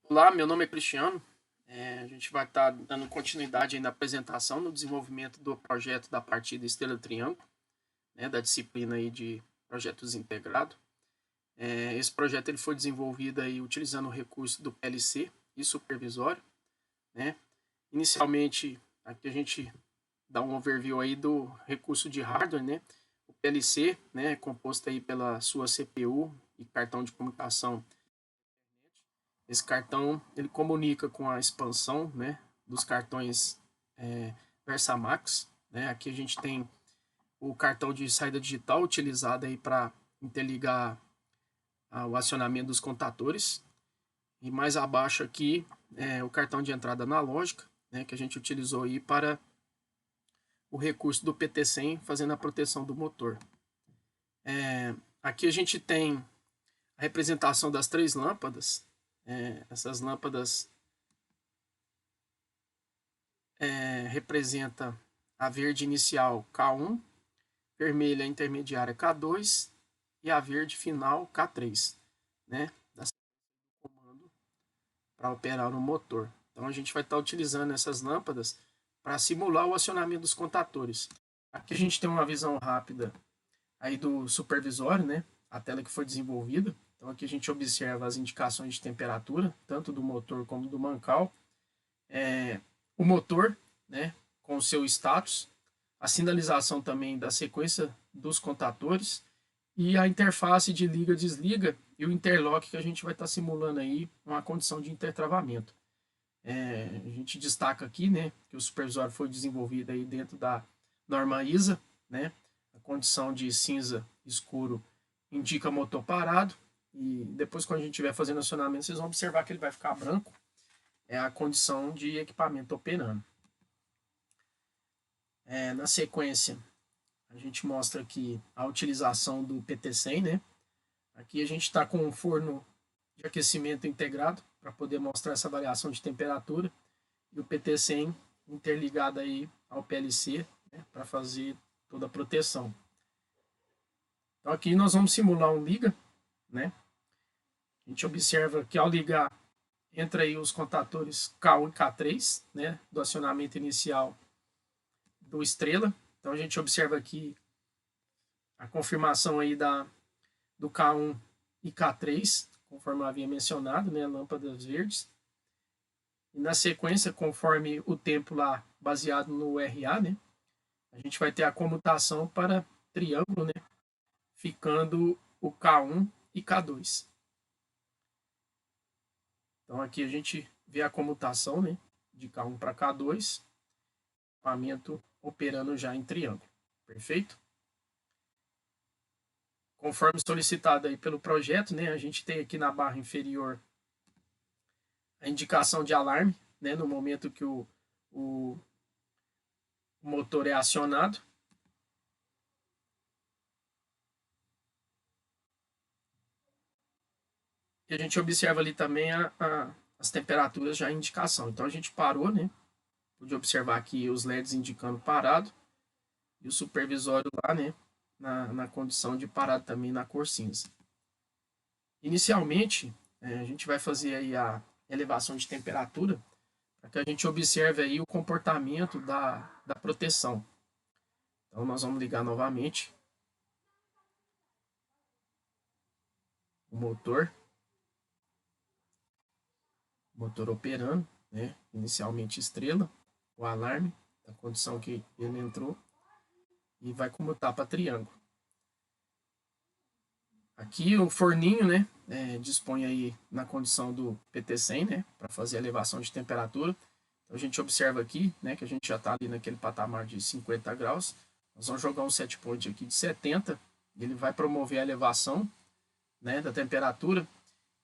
Olá, meu nome é Cristiano. A gente vai estar dando continuidade aí na apresentação, no desenvolvimento do projeto da partida Estrela Triângulo, né, da disciplina aí de projetos integrados. Esse projeto ele foi desenvolvido aí utilizando o recurso do PLC e supervisório, né? Inicialmente, aqui a gente dá um overview aí do recurso de hardware, né? O PLC, né, é composto aí pela sua CPU e cartão de comunicação. Esse cartão ele comunica com a expansão, né, dos cartões Versamax, né? Aqui a gente tem o cartão de saída digital utilizado aí para interligar o acionamento dos contadores. E mais abaixo aqui o cartão de entrada analógica, né, que a gente utilizou aí para o recurso do PT100 fazendo a proteção do motor. Aqui a gente tem a representação das três lâmpadas. Essas lâmpadas representa a verde inicial K1, vermelha intermediária K2 e a verde final K3, né? Da comando para operar o motor. Então a gente vai estar utilizando essas lâmpadas para simular o acionamento dos contadores. Aqui a gente tem uma visão rápida aí do supervisório, né? A tela que foi desenvolvida. Então aqui a gente observa as indicações de temperatura, tanto do motor como do mancal. O motor, né, com o seu status, a sinalização também da sequência dos contadores e a interface de liga-desliga e o interlock que a gente vai estar simulando aí uma condição de intertravamento. A gente destaca aqui, né, que o supervisório foi desenvolvido aí dentro da norma ISA, né, a condição de cinza escuro indica motor parado e depois quando a gente estiver fazendo acionamento vocês vão observar que ele vai ficar branco, é a condição de equipamento operando. Na sequência, a gente mostra aqui a utilização do PT100, né? Aqui a gente está com um forno de aquecimento integrado para poder mostrar essa variação de temperatura e o PT100 interligado aí ao PLC, né, para fazer toda a proteção. Então aqui nós vamos simular um liga, né? A gente observa que ao ligar entra aí os contadores K1 e K3, né, do acionamento inicial do Estrela. Então a gente observa aqui a confirmação aí do K1 e K3, conforme eu havia mencionado, né, lâmpadas verdes. E na sequência, conforme o tempo lá baseado no RA, né, a gente vai ter a comutação para triângulo, né, ficando o K1 e K2. Então aqui a gente vê a comutação, né, de K1 para K2, equipamento operando já em triângulo. Perfeito? Conforme solicitado aí pelo projeto, né, a gente tem aqui na barra inferior a indicação de alarme, né, no momento que o motor é acionado. E a gente observa ali também as temperaturas já em indicação. Então a gente parou, né? Pude observar aqui os LEDs indicando parado e o supervisório lá, né? Na condição de parado também na cor cinza. Inicialmente, a gente vai fazer aí a elevação de temperatura para que a gente observe aí o comportamento da proteção. Então nós vamos ligar novamente o motor operando, né? Inicialmente estrela, o alarme, da condição que ele entrou, e vai comutar para triângulo. Aqui o forninho, né, dispõe aí na condição do PT100, né, para fazer a elevação de temperatura. Então a gente observa aqui, né, que a gente já está ali naquele patamar de 50 graus. Nós vamos jogar um set point aqui de 70, e ele vai promover a elevação, né, da temperatura.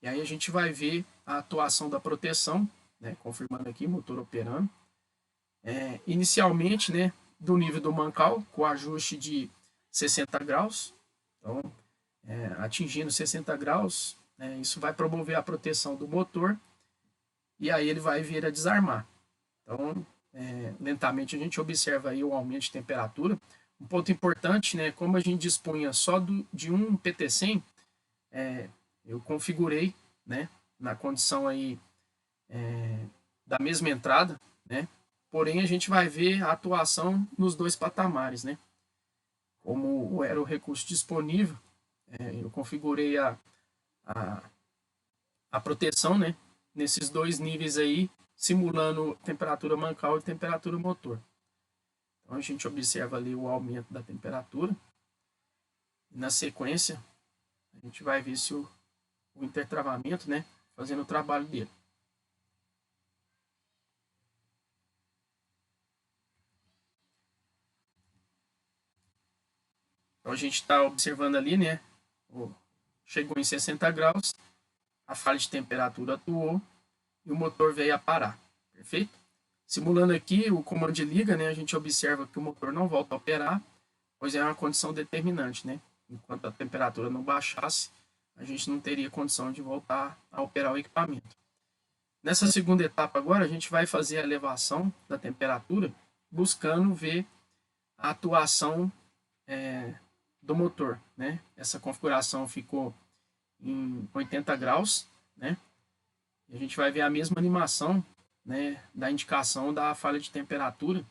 E aí a gente vai ver a atuação da proteção, né, confirmando aqui, motor operando. Inicialmente, né, do nível do mancal, com ajuste de 60 graus. Então, atingindo 60 graus, isso vai promover a proteção do motor e aí ele vai vir a desarmar. Então, lentamente a gente observa aí o aumento de temperatura. Um ponto importante, né, como a gente dispunha só de um PT100, eu configurei, né, na condição aí da mesma entrada, né? Porém, a gente vai ver a atuação nos dois patamares, né? Como era o recurso disponível, eu configurei a, a proteção, né? Nesses dois níveis aí, simulando temperatura mancal e temperatura motor. Então, a gente observa ali o aumento da temperatura. E na sequência, a gente vai ver se o intertravamento, né? Fazendo o trabalho dele. Então a gente está observando ali, né? Chegou em 60 graus, a falha de temperatura atuou e o motor veio a parar. Perfeito? Simulando aqui o comando de liga, né? A gente observa que o motor não volta a operar, pois é uma condição determinante, né? Enquanto a temperatura não baixasse, a gente não teria condição de voltar a operar o equipamento. Nessa segunda etapa agora, a gente vai fazer a elevação da temperatura, buscando ver a atuação do motor, né? Essa configuração ficou em 80 graus, né? E a gente vai ver a mesma animação, né, da indicação da falha de temperatura.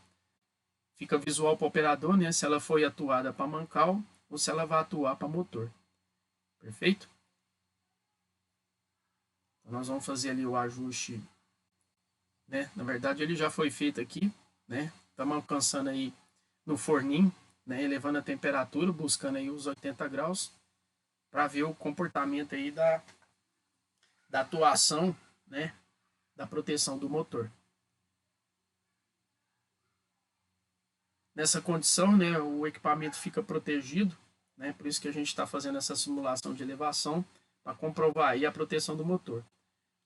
Fica visual para o operador, né, se ela foi atuada para mancal ou se ela vai atuar para motor. Perfeito? Então nós vamos fazer ali o ajuste, né? Na verdade ele já foi feito aqui, né? Estamos alcançando aí no forninho, né, elevando a temperatura, buscando aí os 80 graus para ver o comportamento aí da atuação, né, da proteção do motor. Nessa condição, né, o equipamento fica protegido, né, por isso que a gente está fazendo essa simulação de elevação para comprovar aí a proteção do motor.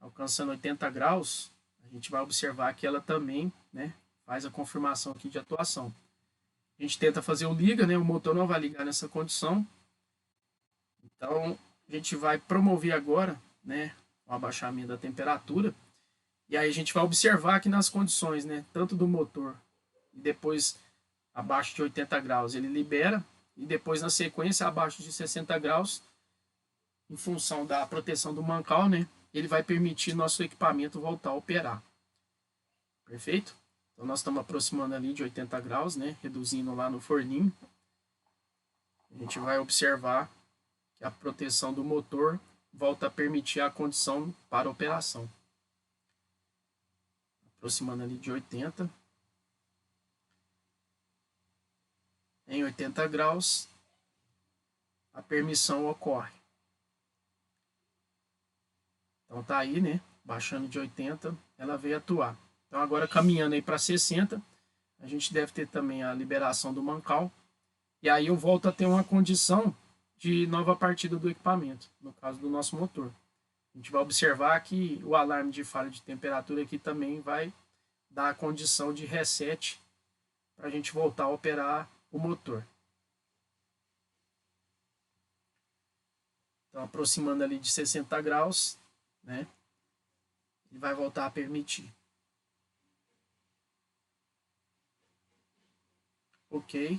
Alcançando 80 graus, a gente vai observar que ela também, né, faz a confirmação aqui de atuação. A gente tenta fazer o liga, né, o motor não vai ligar nessa condição. Então, a gente vai promover agora, né, o abaixamento da temperatura. E aí a gente vai observar que nas condições, né, tanto do motor e depois abaixo de 80 graus ele libera, e depois na sequência abaixo de 60 graus, em função da proteção do mancal, né, ele vai permitir nosso equipamento voltar a operar. Perfeito? Então nós estamos aproximando ali de 80 graus, né, reduzindo lá no forninho. A gente vai observar que a proteção do motor volta a permitir a condição para operação. Aproximando ali de 80. Em 80 graus, a permissão ocorre. Então tá aí, né? Baixando de 80, ela veio atuar. Então agora caminhando aí para 60, a gente deve ter também a liberação do mancal. E aí eu volto a ter uma condição de nova partida do equipamento, no caso do nosso motor. A gente vai observar que o alarme de falha de temperatura aqui também vai dar a condição de reset para a gente voltar a operar o motor. Então, aproximando ali de 60 graus, né, ele vai voltar a permitir. Ok,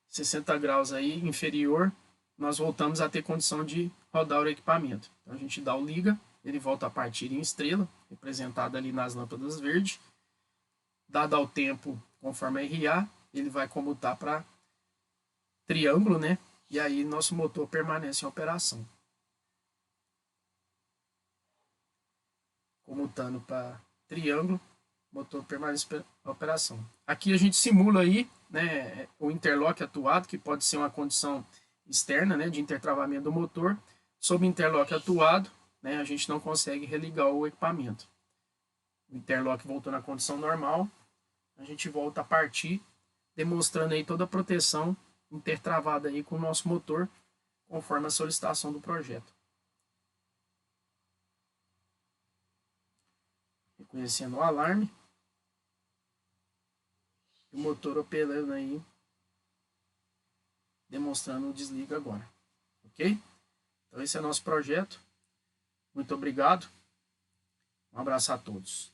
60 graus aí inferior, nós voltamos a ter condição de rodar o equipamento. Então, a gente dá o liga, ele volta a partir em estrela, representada ali nas lâmpadas verdes. Dado ao tempo, conforme a RA, ele vai comutar para triângulo, né? E aí nosso motor permanece em operação. Comutando para triângulo, o motor permanece em operação. Aqui a gente simula aí, né, o interlock atuado, que pode ser uma condição externa, né, de intertravamento do motor. Sob interlock atuado, né, a gente não consegue religar o equipamento. O interlock voltou na condição normal, a gente volta a partir, demonstrando aí toda a proteção intertravada aí com o nosso motor, conforme a solicitação do projeto. Reconhecendo o alarme. O motor operando aí, demonstrando o desliga agora. Ok? Então esse é o nosso projeto. Muito obrigado. Um abraço a todos.